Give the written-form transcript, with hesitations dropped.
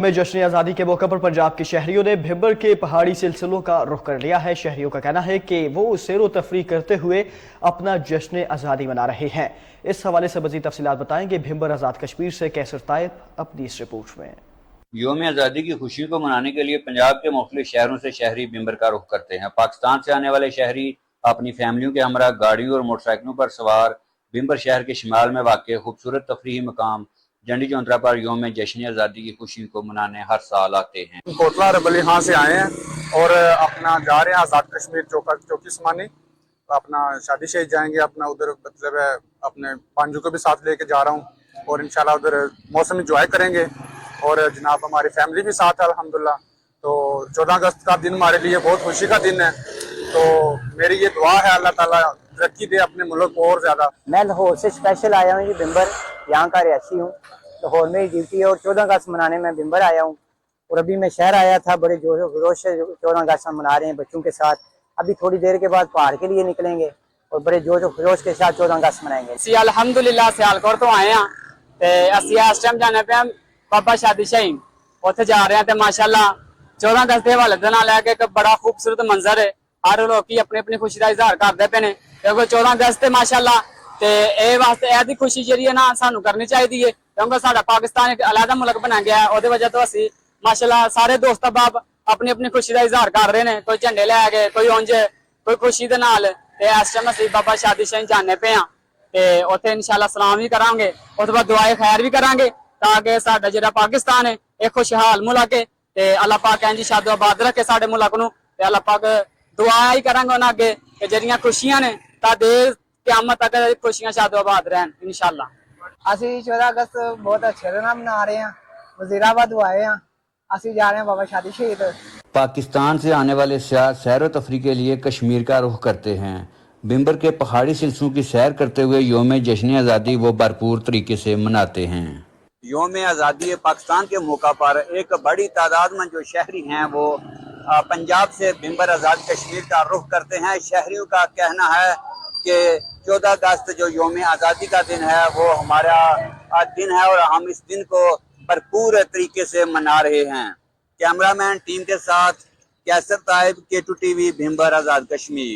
में जश्न आज़ादी के मौके पर पंजाब के शहरियों ने भिंबर के पहाड़ी सिलसिलों का रुख कर लिया है। शहरियों का कहना है कि वो सैर व तफरी करते हुए अपना जश्न आज़ादी मना रहे हैं। इस हवाले से मज़ीद तफसीलात बताएंगे भिंबर आज़ाद कश्मीर से कैसर ताइब अपनी इस रिपोर्ट में। यौम आज़ादी की खुशी को मनाने के लिए पंजाब के मुख्तलिफ शहरों से शहरी भिंबर का रुख करते हैं। पाकिस्तान से आने वाले शहरी अपनी फैमिलियों के हमरा गाड़ियों और मोटरसाइकिलों पर सवार भिंबर शहर के शिमाल में वाक़ खूबसूरत तफरीही मकाम जंडी चौंतरा पर यौम जश्न आज़ादी की खुशी को मनाने हर साल आते हैं। कोटला रबली यहाँ से आए हैं और अपना जा रहे हैं आज़ाद कश्मीर चौकी समानी, अपना शादी शहीद जाएंगे, अपना उधर मतलब है अपने पांजू को भी साथ लेके जा रहा हूँ और इंशाल्लाह उधर मौसम इंजॉय करेंगे और जनाब हमारी फैमिली भी साथ है अल्हम्दुलिल्लाह। तो 14 अगस्त का दिन हमारे लिए बहुत खुशी का दिन है, तो मेरी ये दुआ है अल्लाह ताला तरक्की दे अपने मुल्क को और ज़्यादा। मैं लाहौर से स्पेशल आया हूँ जी, भिंबर यहाँ का रिहायशी हूँ। लाहौर में ही ड्यूटी है और 14 अगस्त मनाने में भिंबर आया हूँ और अभी मैं शहर आया था। बड़े जोश खरोश से 14 अगस्त हम मना रहे हैं बच्चों के साथ। अभी थोड़ी देर के बाद पहाड़ के लिए निकलेंगे और बड़े जोश खरोश के साथ 14 अगस्त मनाएंगे। ਅਸੀਂ ਅਲਹਮਦੁਲਿਲਾ ਸਿਆਲਕੋਟ ਤੋਂ ਆਏ ਆ ਤੇ ਅਸੀਂ ਇਸ ਟਾਈਮ ਜਾਣੇ ਪਏ ਆ ਬਾਬਾ ਸ਼ਾਦੀ ਸ਼ਹੀਦ, ਉੱਥੇ ਜਾ ਰਹੇ ਆ ਤੇ ਮਾਸ਼ਾਅੱਲਾ 14 ਅਗਸਤ ਦੇ ਹਵਾਲੇ ਦੇ ਨਾਲ ਲੈ ਕੇ ਇੱਕ ਬੜਾ ਖੂਬਸੂਰਤ ਮੰਜ਼ਰ ਹੈ। ਹਰ ਲੋਕੀ ਆਪਣੀ ਆਪਣੀ ਖੁਸ਼ੀ ਦਾ ਇਜ਼ਹਾਰ ਕਰਦੇ ਪਏ ਨੇ ਕਿਉਂਕਿ 14 ਅਗਸਤ ਤੇ ਮਾਸ਼ਾਅੱਲਾ ਤੇ ਇਹ ਵਾਸਤੇ ਇਹਦੀ ਖੁਸ਼ੀ ਜਿਹੜੀ ਹੈ ਨਾ ਸਾਨੂੰ ਕਰਨੀ ਚਾਹੀਦੀ ਹੈ ਕਿਉਂਕਿ ਸਾਡਾ ਪਾਕਿਸਤਾਨ ਇੱਕ ਅਲੱਗਾ ਮੁਲਕ ਬਣਾ ਗਿਆ ਹੈ। ਉਹਦੇ ਵਜ੍ਹਾ ਤੋਂ ਅਸੀਂ ਮਾਸ਼ਾਅੱਲਾ ਸਾਰੇ ਦੋਸਤ ਅਹਿਬਾਬ ਆਪਣੀ ਆਪਣੀ ਖੁਸ਼ੀ ਦਾ ਇਜ਼ਹਾਰ ਕਰ ਰਹੇ ਨੇ, ਕੋਈ ਝੰਡੇ ਲੈ ਕੇ, ਕੋਈ ਉਂਝ, ਕੋਈ ਖੁਸ਼ੀ ਦੇ ਨਾਲ। ਤੇ ਇਸ ਟਾਈਮ ਅਸੀਂ ਬਾਬਾ ਸ਼ਾਦੀ ਸ਼ਹੀਦ ਜਾਣੇ ਪਏ ਆ ਤੇ ਉੱਥੇ ਇਨਸ਼ਾਅੱਲਾ ਸਲਾਮ ਵੀ ਕਰਾਂਗੇ, ਉਸ ਤੋਂ ਬਾਅਦ ਦੁਆਏ ਖੈਰ ਵੀ ਕਰਾਂਗੇ ਤਾਂ ਕਿ ਸਾਡਾ ਜਿਹੜਾ ਪਾਕਿਸਤਾਨ ਹੈ ਇਹ ਖੁਸ਼ਹਾਲ ਮੁਲਕ ਹੈ ਤੇ ਅੱਲਾਹ ਪਾਕ ਇੰਜ ਸ਼ਾਦੋ ਆਬਾਦ ਰੱਖੇ ਸਾਡੇ ਮੁਲਕ ਨੂੰ। ਤੇ ਅੱਲਾਹ ਪਾਕ ਦੁਆ ਹੀ ਕਰਾਂਗੇ ਉਹਨਾਂ ਅੱਗੇ ਕਿ ਜਿਹੜੀਆਂ ਖੁਸ਼ੀਆਂ ਨੇ ਤਾਂ ਦੇ ਕਿਆਮਤ ਤੱਕ ਖੁਸ਼ੀਆਂ ਸ਼ਾਦੋ ਆਬਾਦ ਰਹਿਣ ਇਨਸ਼ਾਅੱਲਾ। ਅਸੀਂ 14 ਅਗਸਤ ਬਹੁਤ ਅੱਛੇ ਨਾਲ ਮਨਾ ਰਹੇ ਹਾਂ। ਵਜ਼ੀਰਾਬਾਦ ਆਏ ਹਾਂ, ਅਸੀਂ जा रहे हैं बाबा शादी शहीद। पाकिस्तान से आने वाले सियाह सैर व तफरी के लिए कश्मीर का रुख करते हैं। भिंबर के पहाड़ी सिलसिलों की सैर करते हुए यौम जश्न आज़ादी वो भरपूर तरीके से मनाते हैं। यौम आज़ादी पाकिस्तान के मौका पर एक बड़ी तादाद में जो शहरी हैं वो पंजाब से भिंबर आज़ाद कश्मीर का रुख करते हैं। शहरियों का कहना है कि 14 अगस्त जो यौम आज़ादी का दिन है वो हमारा दिन है और हम इस दिन को भरपूर तरीके से मना रहे हैं। कैमरामैन टीम के साथ कैसर ताइब, K2 TV, भिंबर आज़ाद कश्मीर।